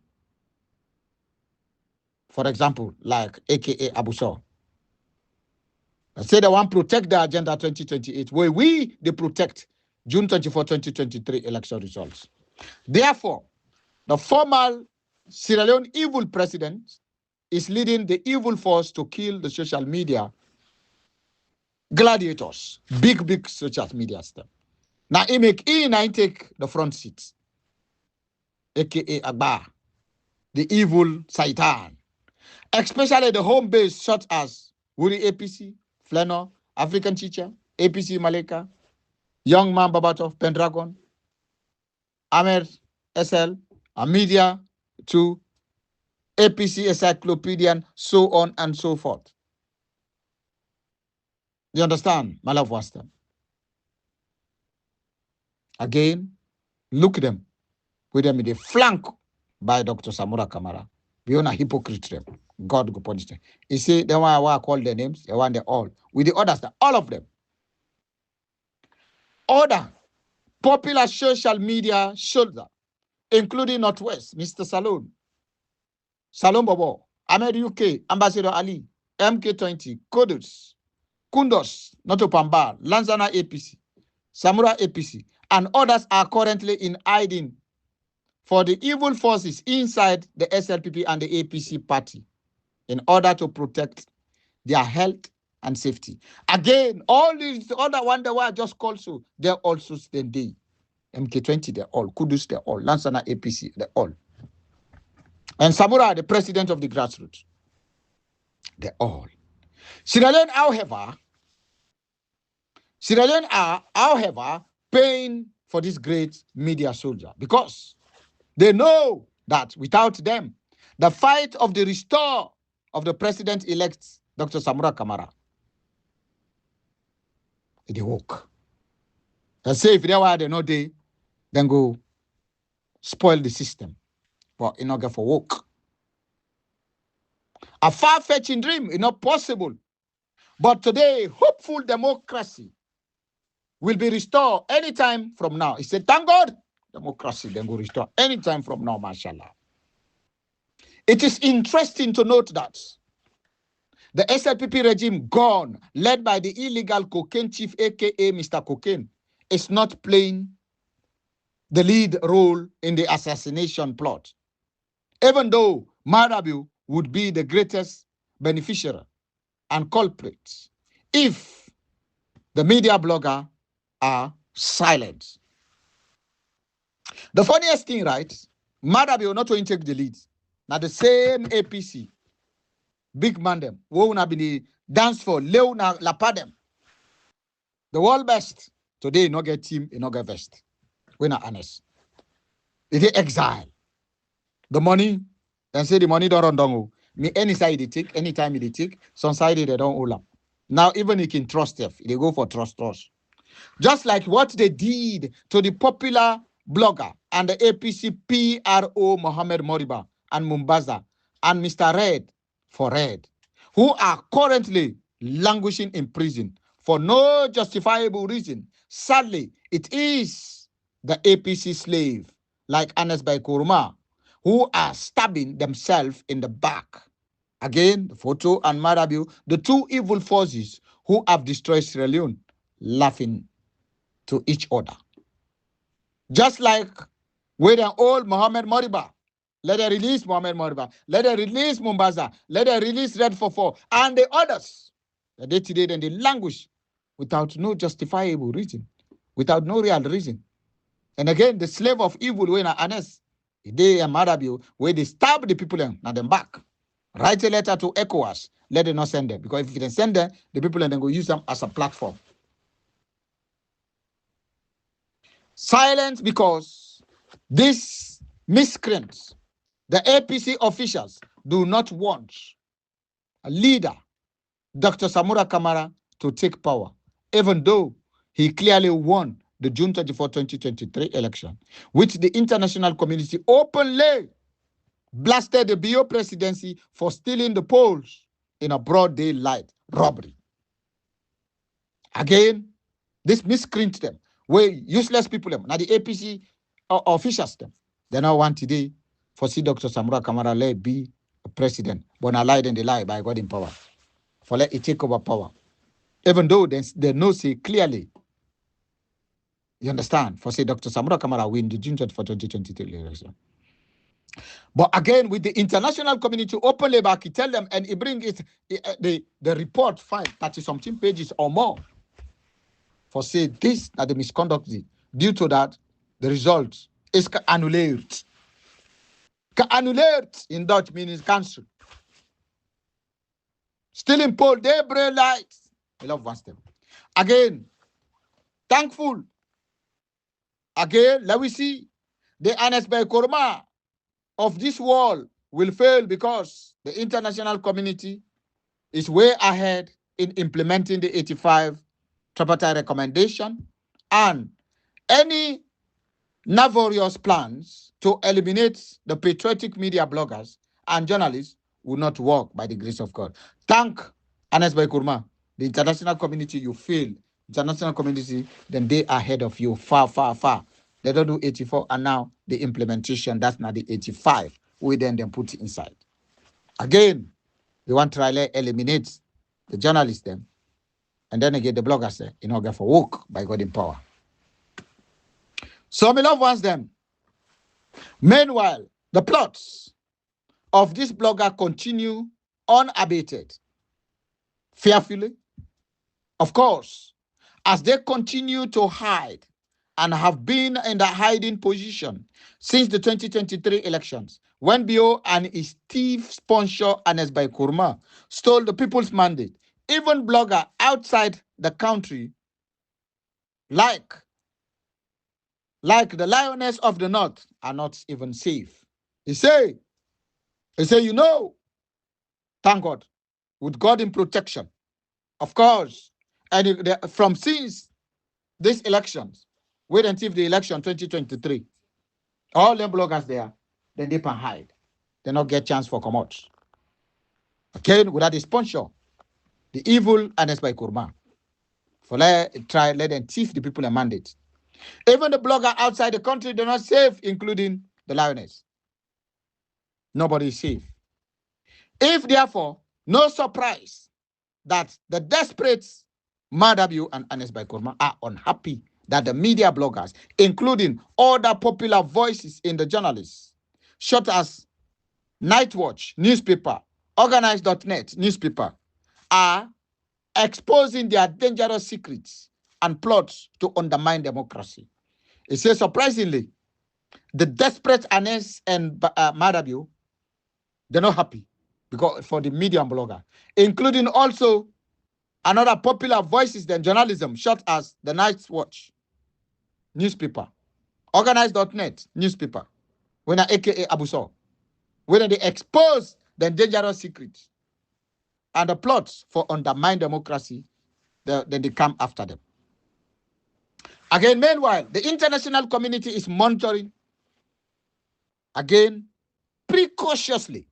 For example, like AKA Abu Shah. Let's say they want to protect the Agenda 2028, where they protect June 24, 2023 election results. Therefore, the former Sierra Leone evil president is leading the evil force to kill the social media gladiators, big social media stuff. Now, he take the front seats, aka Agba, the evil Satan, especially the home base such as Wuri APC, Fleno, African Teacher, APC Maleka, Young Man Babatov, Pendragon, Ahmed SL, Media 2, APC Encyclopedian, so on and so forth. You understand, my love Western? Again, look at them. With them in the flank by Dr. Samura Kamara. We are a hypocrite them. God go punish them. You see, they want to call their names, they want them all. With the others, all of them. Other popular social media shoulder, including Northwest, Mr. Salone, Salone Bobo, Ahmed UK, Ambassador Ali, MK20, Kundos, Noto Pamba, Lanzana APC, Samura APC, and others are currently in hiding for the evil forces inside the SLPP and the APC party in order to protect their health and safety. Again, all these other one that were just called so, they're also standing. MK20, they're all. Kudus, they're all. Lansana APC, they're all. And Samura, the president of the grassroots, they're all. Sierra Leone, are, however, paying for this great media soldier because they know that without them, the fight of the restore of the president-elect, Dr. Samura Kamara, they work. They say if they were no day, then go spoil the system. But it's not get for work. A far-fetching dream is not possible. But today, hopeful democracy will be restored anytime from now. He said, thank God, democracy then will restore anytime from now, mashallah. It is interesting to note that the SLPP regime gone, led by the illegal cocaine chief, aka Mr. Cocaine, is not playing the lead role in the assassination plot. Even though Maada would be the greatest beneficiary and culprit if the media blogger are silent. The funniest thing, right? Maada will not going to take the lead. Now the same APC, big man them, who will be the dance for Leone Lapadem. The world best. Today, no get team, no get best. We're not honest. It is exile. The money, and say the money don't run down. Me any side they take, anytime they take, some side they don't hold up. Now even you can trust them. They go for trust. Just like what they did to the popular blogger and the APC PRO Mohammed Moriba and Mumbaza and Mr. Red for Red, who are currently languishing in prison for no justifiable reason. Sadly, it is the APC slave like Anas Kurma who are stabbing themselves in the back. Again, the photo and Marabu, the two evil forces who have destroyed Sierra Leone, laughing to each other. Just like with an old Mohammed Moriba Let them release Mohamed Morba. Let them release Mombasa. Let them release Red 44 and the others. They today then they languish without no justifiable reason, without no real reason. And again, the slave of evil when Anes, they and Madabio, where they stab the people and them back. Write a letter to ECOWAS. Let them not send them. Because if you can send them, the people and then go use them as a platform. Silence because these miscreants, the APC officials, do not want a leader, Dr. Samura Kamara, to take power, even though he clearly won the June 24, 2023 election, which the international community openly blasted the BO presidency for stealing the polls in a broad daylight robbery. Again, this miscreant them, where useless people them, now the APC officials them, they now want today for see Dr. Samura Kamara let be a president, but now lie then they lie by God in power, for let it take over power. Even though they know say clearly, you understand, for say Dr. Samura Kamara win the June 24, 2023 election. But again, with the international community openly back, he tell them and he bring it the report 30-something pages or more. For say this that the misconduct due to that the result is annulled. Annulled in Dutch means cancel. Still in poll, they bring lights. I love one step. Again, thankful. Again, let we see the NSB Korma of this wall will fail because the international community is way ahead in implementing the 85 tripartite recommendation and any nefarious plans to eliminate the patriotic media bloggers and journalists will not work by the grace of God. Thank Anas Bai Kurma, the international community, you fail. International community, then they are ahead of you, far, far, far. They don't do 84, and now the implementation, that's not the 85. We then put it inside. Again, we want to eliminate the journalists then, and then again the bloggers there, in order for work by God in power. So my loved ones them. Meanwhile, the plots of this blogger continue unabated, fearfully, of course, as they continue to hide and have been in the hiding position since the 2023 elections, when BO and his thief sponsor Anes Bai Kurma stole the people's mandate. Even bloggers outside the country, like the lioness of the north, are not even safe. He say, you know, thank God, with God in protection, of course, and from since these elections, wait until the election 2023, all them bloggers there, then they can hide. They not get chance for come out. Again, without the sponsor, the evil Anes Bai Kurma, for let them thief the people a mandate. Even the blogger outside the country, they're not safe, including the lioness. Nobody is safe. If therefore, no surprise that the desperate Madabu and Anes Bai Kurma are unhappy that the media bloggers, including other popular voices in the journalists, such as Nightwatch newspaper, Organize.net newspaper, are exposing their dangerous secrets and plots to undermine democracy. It says, surprisingly, the desperate Anes and Madabu, they're not happy because for the media blogger, including also another popular voices in journalism, such as the Nightwatch newspaper, Organize.net newspaper, when aka Abuso, when they expose the dangerous secrets and the plots for undermine democracy, then they come after them. Again, meanwhile, the international community is monitoring, again, precautiously,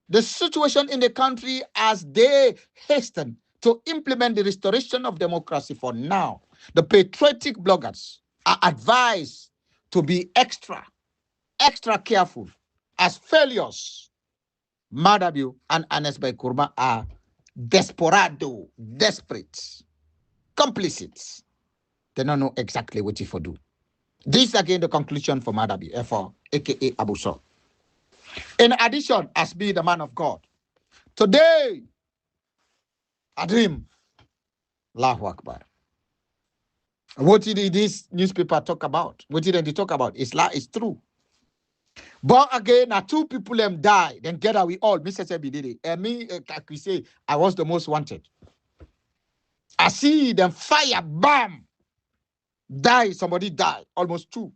the situation in the country as they hasten to implement the restoration of democracy. For now, the patriotic bloggers are advised to be extra careful, as failures Madabu and Anes Bai Kurma are desperate, complicit. They don't know exactly what to do. This again the conclusion for Madabu, for aka Abuso. In addition, as be the man of God, today, I dream. Allahu Akbar. What did this newspaper talk about? What did they talk about? It's true. But again, now two people them die, then get away all. Mr. Sebi did it. And me, like we say, I was the most wanted. I see them fire, bam, die, somebody die, almost two.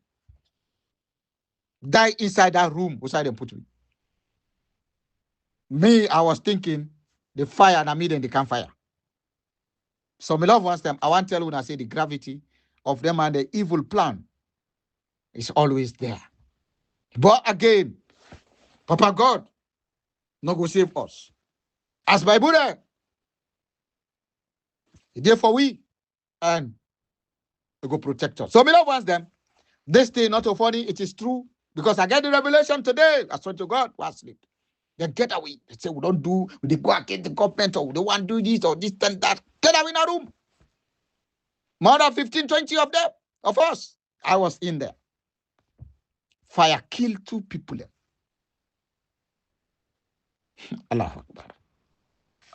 Die inside that room, beside them put me. Me, I was thinking, the fire, and I mean, they can't fire. So my love wants them, I want to tell you when I say the gravity of them and the evil plan is always there. But again, Papa God, not go save us. As Bible there, therefore we, and they go protect us. So my love wants them, this thing not so funny, it is true, because I get the revelation today. I swear to God, we're asleep. They get away. They say, we don't do, they go against the government, or we don't want to do this or this and that. Get away in a room. More than 15, 20 of them, of us. I was in there. Fire killed two people. Allahu Akbar.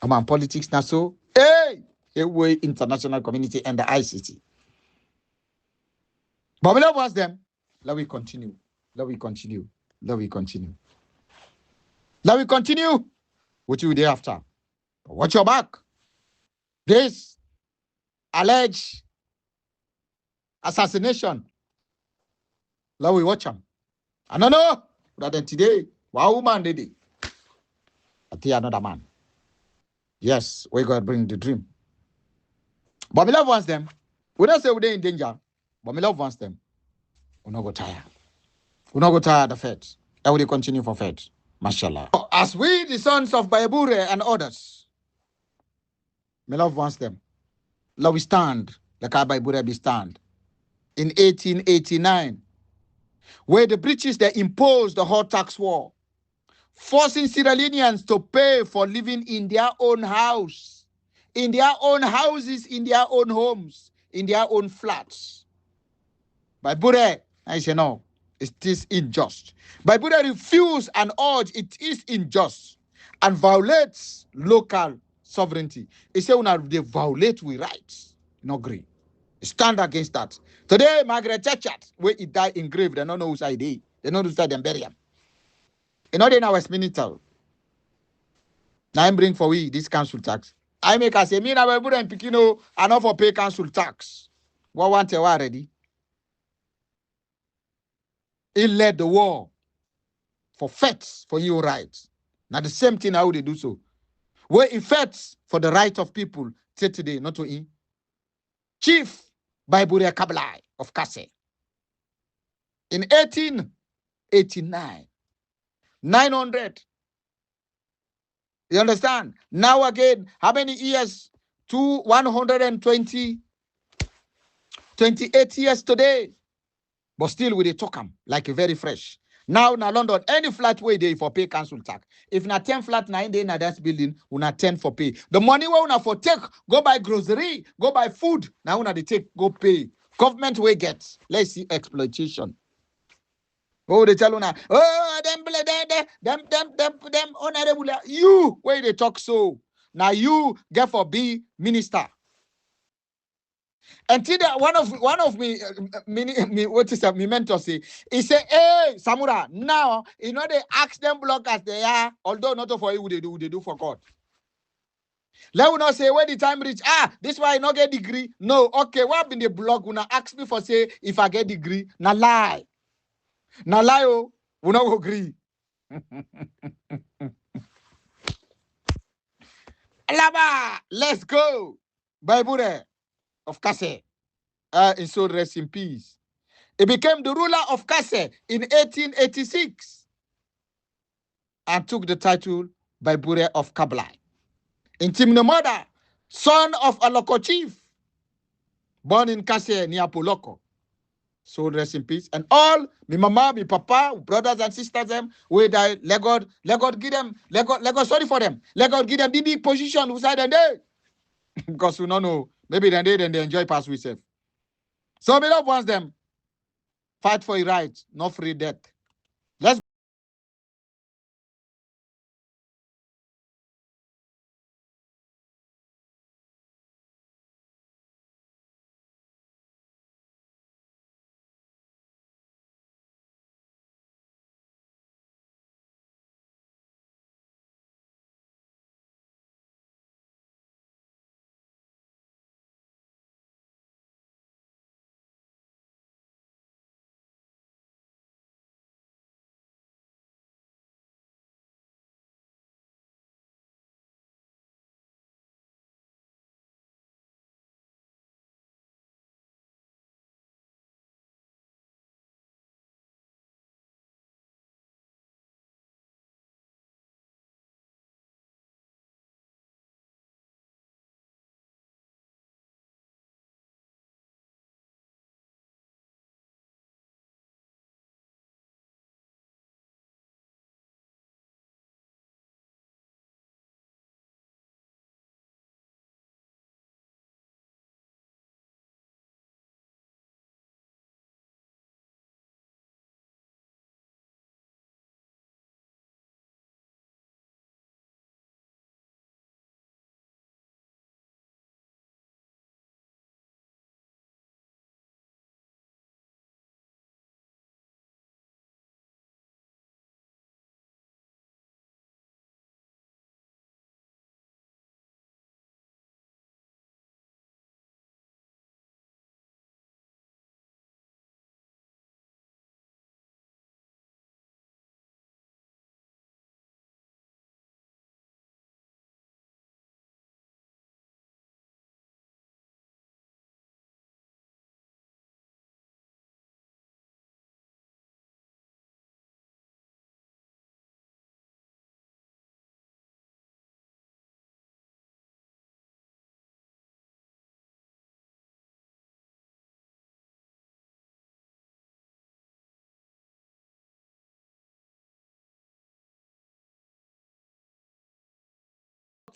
I'm on politics now, so, hey, away international community and the ICC. But we love was them. Let we continue. Let we continue. Let we continue. Let we continue. What you do after? Watch your back. This alleged assassination. Let we watch them. I don't know that then today, one woman did it. I tell another man. Yes, we got to bring the dream. But my love wants them. We don't say we're in danger, but my love wants them. We're not go tired. We're not go tired of faith. I will continue for faith. Mashallah. As we, the sons of Bangura and others, my love wants them. Let we stand, like our Bangura be stand. In 1889, where the British, they imposed the hot tax war, forcing Sierra Leoneans to pay for living in their own house, in their own houses, in their own homes, in their own flats. Bangura, I say no, it is unjust. Bangura refuse and urge it is unjust and violates local sovereignty. It say when they violate we rights, no agree. Stand against that. Today, Margaret Thatcher, where he died in grave, they don't know whose ID. They don't know whose side them bury him. You know, they now Westminster. Now I'm bring for we this council tax. I make us say, me now we and Pikino are not for pay council tax. What want you already? He led the war for fights for your rights. Now the same thing how they do so. Where he fights for the right of people till today, not to him. Chief Bangura Kablai of Kase. In 1889, 900. You understand? Now again, how many years? 120, 28 years today. But still we dey talk them like a very fresh. Now in London, any flat way they for pay council tax. If na 10 flat 9 day in that building, una 10 for pay. The money we una for take, go buy grocery, go buy food. Now una they take, go pay. Government way get. Let's see exploitation. Oh, they tell una, oh, them honorable. You, where they talk so. Now you get for be minister. Until one of me what is that me mentor say, he say, hey, Samura, now you know they ask them block as they are, although not for you they do for God. Let we not say when the time reach, this why I not get degree. No, okay, what been the block? Una ask me for say if I get degree, na lie. Na lie, oh, we not agree. Alaba, let's go. Bangura of Kase. And so rest in peace. He became the ruler of Kase in 1886 and took the title Bangura of Kablai. In Maada, son of a local chief, born in Kase near Poloko. So rest in peace. And all my mama, my papa, brothers and sisters, them we die. Let God give them, let God sorry for them. Let God give them the big position beside them there. Because we don't know. Maybe then they enjoy past with self. So my love wants them fight for your rights, not free death. Let's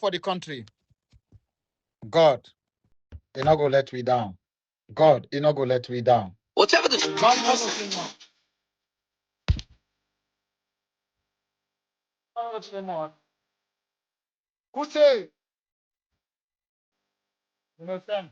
for the country. God, He not gonna let we down. God, He not gonna let we down. Whatever the God not gonna say no. God not say no. Who say? You understand?